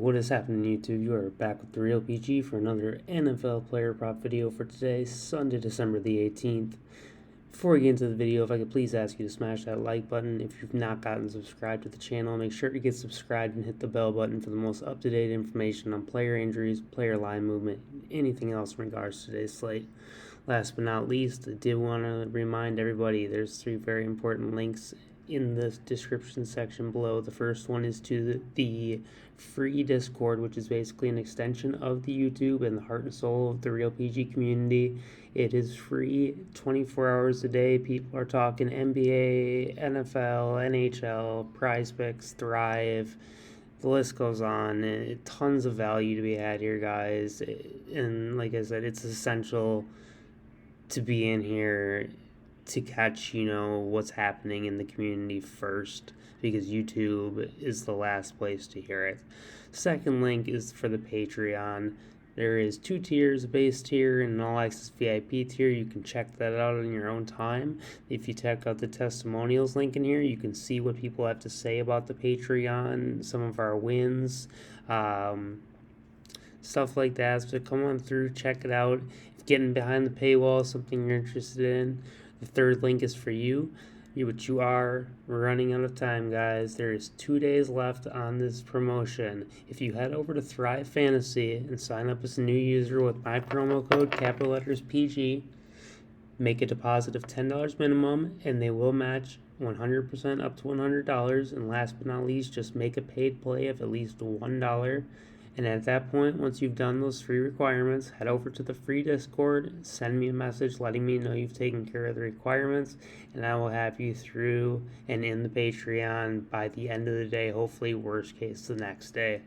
What is happening, YouTube? You are back with TheReal PG for another NFL player prop video for today, Sunday, December the 18th. Before we get into the video, if I could please ask you to smash that like button. If you've not gotten subscribed to the channel, make sure to get subscribed and hit the bell button for the most up-to-date information on player injuries, player line movement, and anything else in regards to today's slate. Last but not least, I did want to remind everybody there's 3 very important links in the description section below. The first one is to the free Discord, which is basically an extension of the YouTube and the heart and soul of the Real PG community. It is free 24 hours a day. People are talking NBA, NFL, NHL, Prizepicks, Thrive. The list goes on. Tons of value to be had here, guys. And like I said, it's essential to be in here to catch, what's happening in the community first, because YouTube is the last place to hear it. Second link is for the Patreon. There is 2 tiers, a base tier and an all-access VIP tier. You can check that out on your own time. If you check out the testimonials link in here, you can see what people have to say about the Patreon, some of our wins, stuff like that. So come on through, check it out. If getting behind the paywall is something you're interested in, the third link is for you. But you are running out of time, guys. There is 2 days left on this promotion. If you head over to Thrive Fantasy and sign up as a new user with my promo code, capital letters PG, make a deposit of $10 minimum, and they will match 100% up to $100. And last but not least, just make a paid play of at least $1. And at that point, once you've done those 3 requirements, head over to the free Discord, send me a message letting me know you've taken care of the requirements, and I will have you through and in the Patreon by the end of the day, hopefully worst case the next day.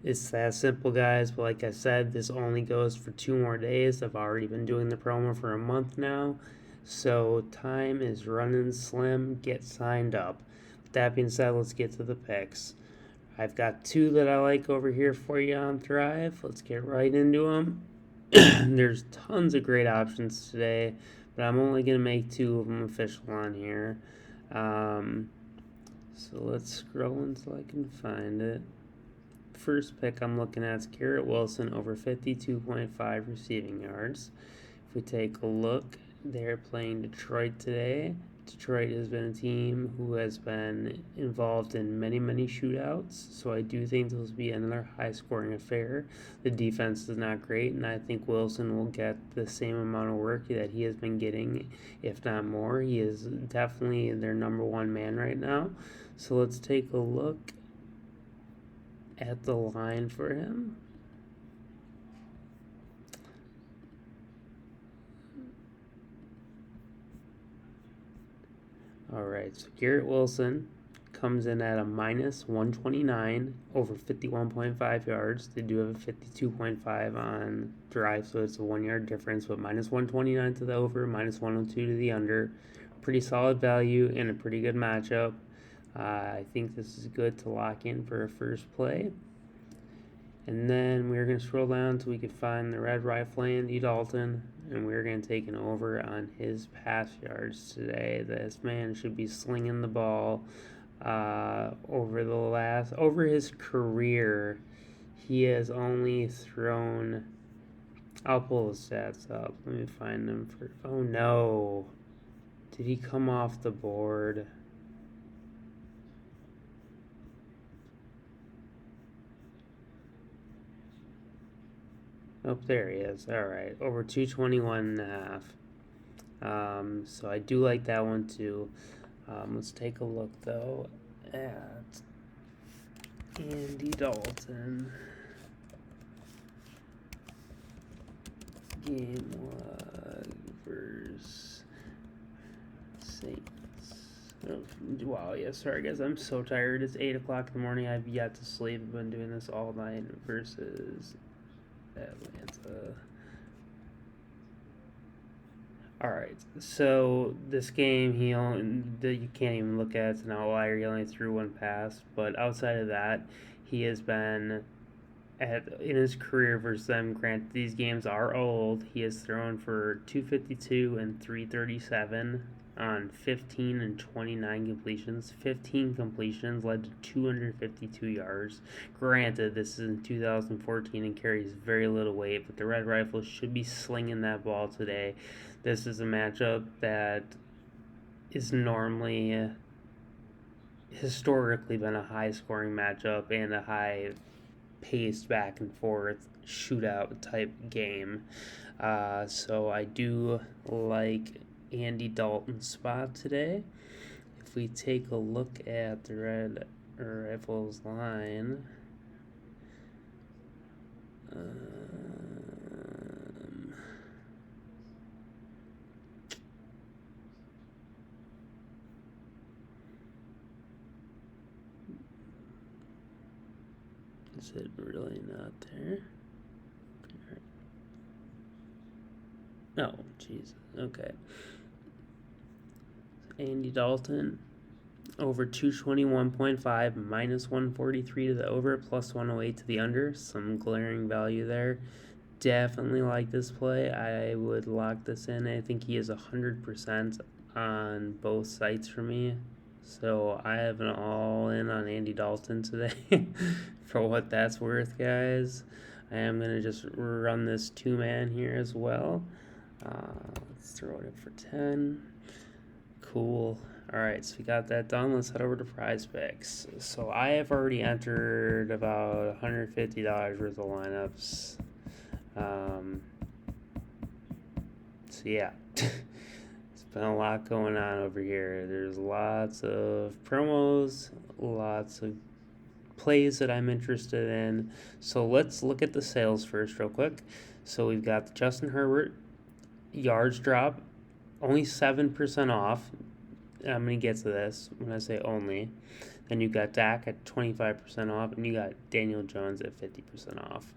It's that simple, guys, but like I said, this only goes for 2 more days. I've already been doing the promo for a month now, so time is running slim. Get signed up. With that being said, let's get to the picks. I've got 2 that I like over here for you on Thrive. Let's get right into them. There's tons of great options today, but I'm only going to make 2 of them official on here. So let's scroll until I can find it. First pick I'm looking at is Garrett Wilson over 52.5 receiving yards. If we take a look, they're playing Detroit today. Detroit has been a team who has been involved in many shootouts, so I do think this will be another high-scoring affair. The defense is not great, and I think Wilson will get the same amount of work that he has been getting, if not more. He is definitely their number 1 man right now. So let's take a look at the line for him. Alright, so Garrett Wilson comes in at a minus 129 over 51.5 yards. They do have a 52.5 on drive, so it's a 1 yard difference, but minus 129 to the over, minus 102 to the under. Pretty solid value and a pretty good matchup. I think this is good to lock in for a first play. And then we're going to scroll down until we can find the Red Rifle Andy Dalton, and we're going to take an over on his pass yards today. This man should be slinging the ball over his career. He has only thrown, I'll pull the stats up. Let me find them for, oh no. Did he come off the board? Oh, there he is. All right, over 221.5. So I do like that one too. Let's take a look though at Andy Dalton. Game 1 versus Saints. Oh, wow, yeah, sorry guys, I'm so tired. It's 8 o'clock in the morning. I've yet to sleep. I've been doing this all night versus Atlanta. Alright, so this game, you can't even look at it. It's an outlier. He only threw 1 pass, but outside of that, he has been in his career versus them. Granted, these games are old. He has thrown for 252 and 337 on 15 and 29 completions. 15 completions led to 252 yards. Granted, this is in 2014 and carries very little weight, but the Red Rifles should be slinging that ball today. This is a matchup that is normally historically been a high-scoring matchup and a high-paced back and forth shootout type game. So I do like Andy Dalton's spot today. If we take a look at the Red Rifles line, is it really not there? No, Jesus. Okay. Andy Dalton, over 221.5, minus 143 to the over, plus 108 to the under. Some glaring value there. Definitely like this play. I would lock this in. I think he is 100% on both sites for me. So I have an all in on Andy Dalton today for what that's worth, guys. I am going to just run this two-man here as well. Let's throw it in for 10. Cool. All right, so we got that done. Let's head over to Prizepicks. So I have already entered about $150 worth of lineups. So yeah, it's been a lot going on over here. There's lots of promos, lots of plays that I'm interested in. So let's look at the sales first real quick. So we've got the Justin Herbert yards drop, only 7% off. I'm going to get to this when I say only. Then you got Dak at 25% off, and you got Daniel Jones at 50% off.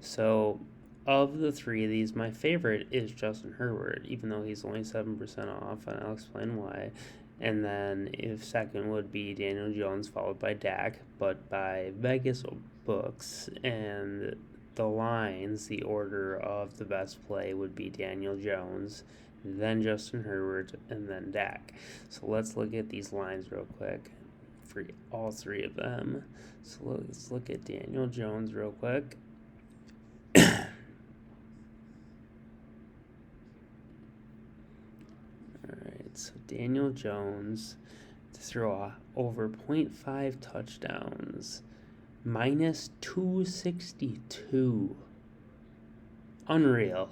So of the three of these, my favorite is Justin Herbert, even though he's only 7% off, and I'll explain why. And then if second would be Daniel Jones, followed by Dak, but by Vegas books and the lines, the order of the best play would be Daniel Jones, then Justin Herbert, and then Dak. So let's look at these lines real quick for all three of them. So let's look at Daniel Jones real quick. Alright, so Daniel Jones to throw over 0.5 touchdowns, minus 262. Unreal.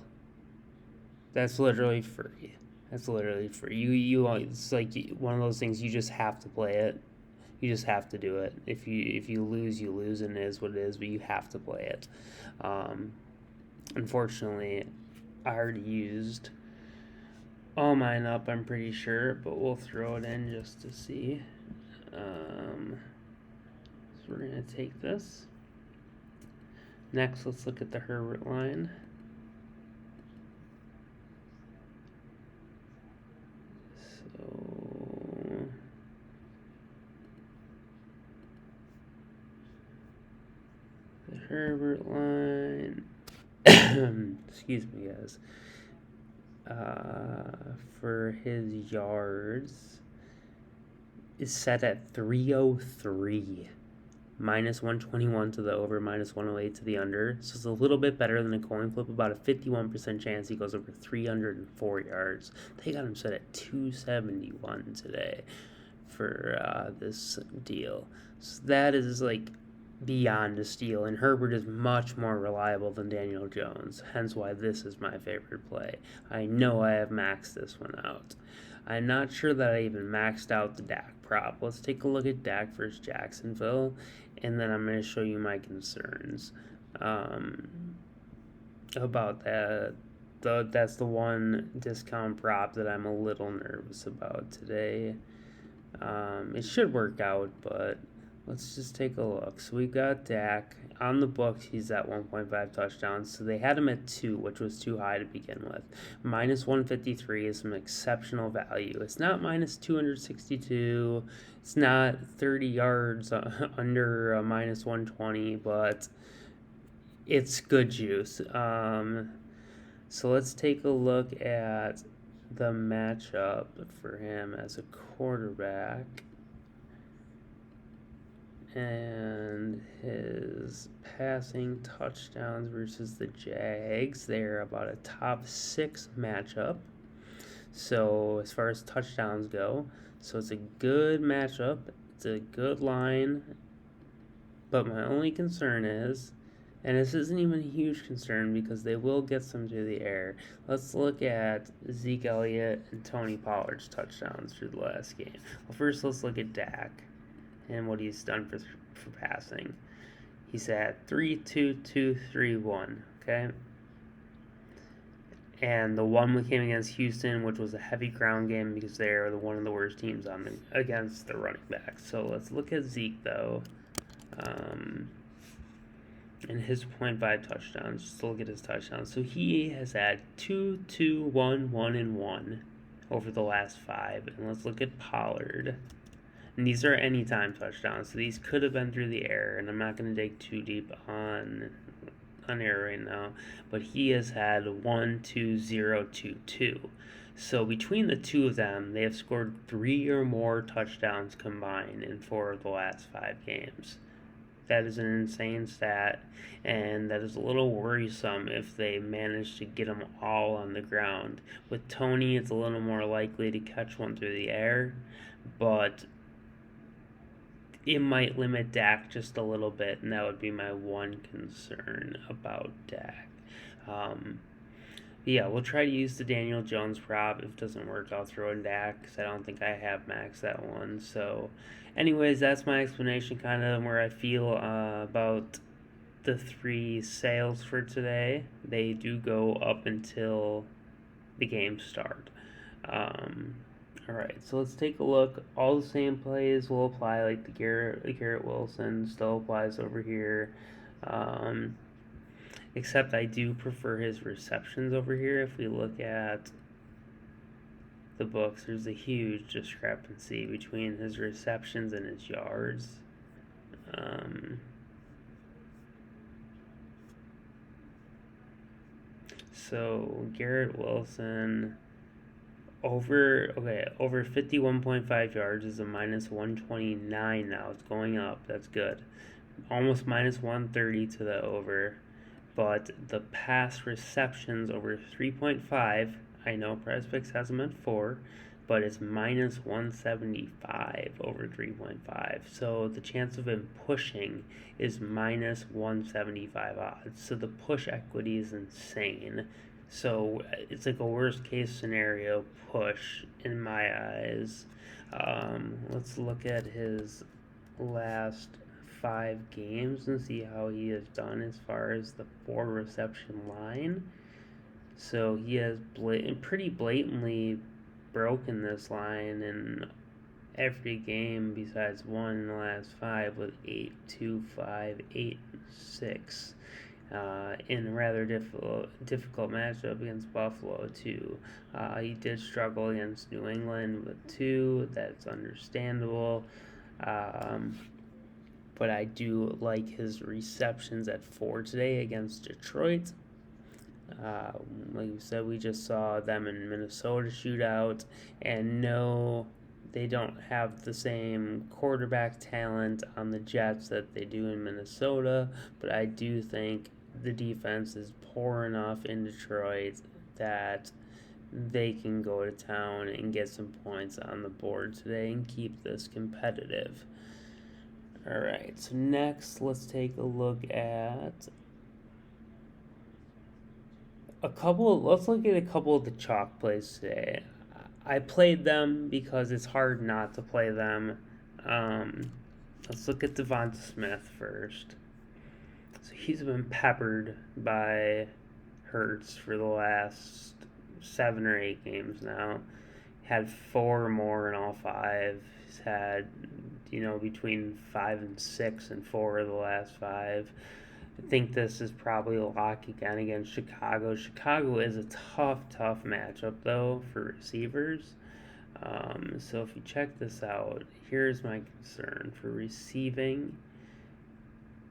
That's literally free. That's literally free. It's like one of those things you just have to play it. You just have to do it. If you lose, you lose, and it is what it is. But you have to play it. Unfortunately, I already used all mine up. I'm pretty sure, but we'll throw it in just to see. So we're gonna take this. Next, let's look at the Herbert line. The Herbert line, excuse me, guys, for his yards is set at 303, minus 121 to the over, minus 108 to the under. So it's a little bit better than a coin flip, about a 51% chance he goes over 304 yards. They got him set at 271 today for this deal. So that is like beyond a steal, and Herbert is much more reliable than Daniel Jones, hence why this is my favorite play. I know I have maxed this one out. I'm not sure that I even maxed out the Dak prop. Let's take a look at Dak versus Jacksonville, and then I'm going to show you my concerns about that. That's the one discount prop that I'm a little nervous about today. It should work out, but let's just take a look. So we got Dak. On the books, he's at 1.5 touchdowns. So they had him at 2, which was too high to begin with. Minus 153 is some exceptional value. It's not minus 262. It's not 30 yards under minus 120, but it's good juice. So let's take a look at the matchup for him as a quarterback and his passing touchdowns versus the Jags. They're about a top 6 matchup. So as far as touchdowns go, so it's a good matchup. It's a good line. But my only concern is, and this isn't even a huge concern because they will get some through the air. Let's look at Zeke Elliott and Tony Pollard's touchdowns through the last game. Well, first let's look at Dak and what he's done for passing. He's at 3-2-2-3-1, okay? And the one we came against Houston, which was a heavy ground game because they're one of the worst teams against the running backs. So let's look at Zeke, though. And his 0.5 touchdowns, just to look at his touchdowns. So he has had 2-2-1-1-1 over the last 5. And let's look at Pollard. And these are anytime touchdowns, so these could have been through the air, and I'm not going to dig too deep on air right now, but he has had 1-2-0-2-2. So between the two of them, they have scored 3 or more touchdowns combined in 4 of the last 5 games. That is an insane stat, and that is a little worrisome if they manage to get them all on the ground. With Tony, it's a little more likely to catch one through the air, but it might limit Dak just a little bit, and that would be my one concern about Dak. Yeah, we'll try to use the Daniel Jones prop. If it doesn't work, I'll throw in Dak because I don't think I have maxed that one. So, anyways, that's my explanation kind of where I feel about the 3 sales for today. They do go up until the game start. Alright, so let's take a look. All the same plays will apply, like the Garrett Wilson still applies over here. Except I do prefer his receptions over here. If we look at the books, there's a huge discrepancy between his receptions and his yards. So Garrett Wilson over 51.5 yards is a minus 129 now. It's going up. That's good. Almost minus 130 to the over. But the pass receptions over 3.5, I know Prizepicks has them at 4, but it's minus 175 over 3.5. So the chance of him pushing is minus 175 odds. So the push equity is insane. So it's like a worst case scenario push in my eyes. Let's look at his last 5 games and see how he has done as far as the 4 reception line. So he has pretty blatantly broken this line in every game besides one in the last 5 with 8-2-5, 8-6. In a rather difficult matchup against Buffalo, too. He did struggle against New England with 2. That's understandable. But I do like his receptions at 4 today against Detroit. Like we said, we just saw them in Minnesota shootout, and no, they don't have the same quarterback talent on the Jets that they do in Minnesota, but I do think the defense is poor enough in Detroit that they can go to town and get some points on the board today and keep this competitive. Alright, so next let's take a look at let's look at a couple of the chalk plays today. I played them because it's hard not to play them. Let's look at Devonta Smith first. So he's been peppered by Hurts for the last 7 or 8 games now. Had 4 more in all 5. He's had, between 5 and 6 and 4 of the last 5. I think this is probably a lock again against Chicago. Chicago is a tough matchup, though, for receivers. So if you check this out, here's my concern for receiving.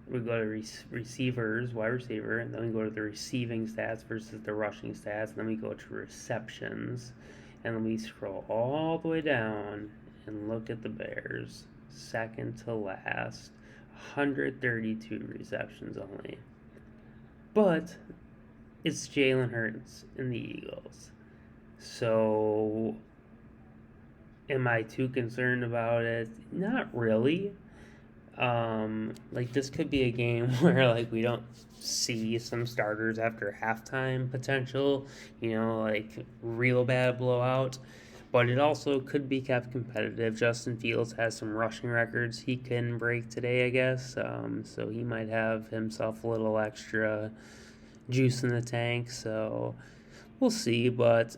We go to receivers, wide receiver, and then we go to the receiving stats versus the rushing stats, and then we go to receptions. And we scroll all the way down and look at the Bears. Second to last. 132 receptions only. But it's Jalen Hurts and the Eagles. So, am I too concerned about it? Not really. Like this could be a game where like we don't see some starters after halftime potential, like real bad blowout. But it also could be kept competitive. Justin Fields has some rushing records he can break today, I guess. So he might have himself a little extra juice in the tank. So we'll see. But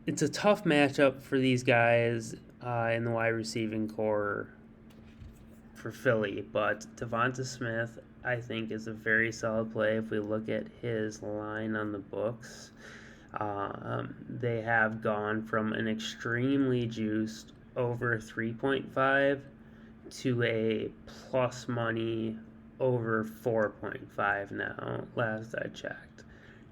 it's a tough matchup for these guys in the wide receiving core for Philly, but Devonta Smith, I think, is a very solid play if we look at his line on the books. They have gone from an extremely juiced over 3.5 to a plus money over 4.5 now, last I checked.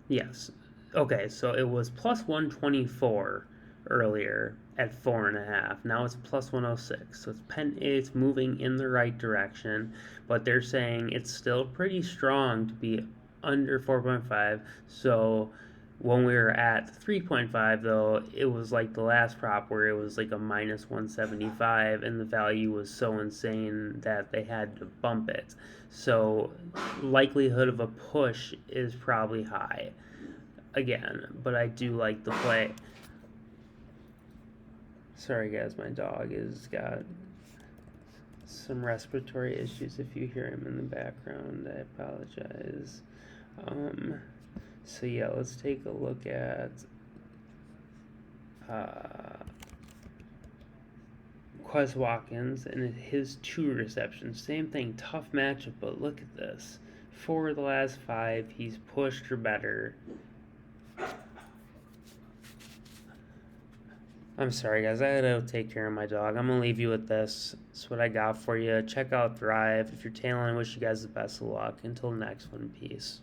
Yes. Okay, so it was plus 124 earlier at 4.5. Now it's plus 106. So it's moving in the right direction, but they're saying it's still pretty strong to be under 4.5. So when we were at 3.5, though, it was like the last prop where it was like a minus 175, and the value was so insane that they had to bump it. So likelihood of a push is probably high again, but I do like the play. Sorry guys, my dog has got some respiratory issues. If you hear him in the background, I apologize. So yeah, let's take a look at Quez Watkins and his 2 receptions. Same thing, tough matchup, but look at this. 4 of the last 5, he's pushed or better. I'm sorry, guys. I gotta take care of my dog. I'm gonna leave you with this. That's what I got for you. Check out Thrive. If you're tailing, I wish you guys the best of luck. Until next one, peace.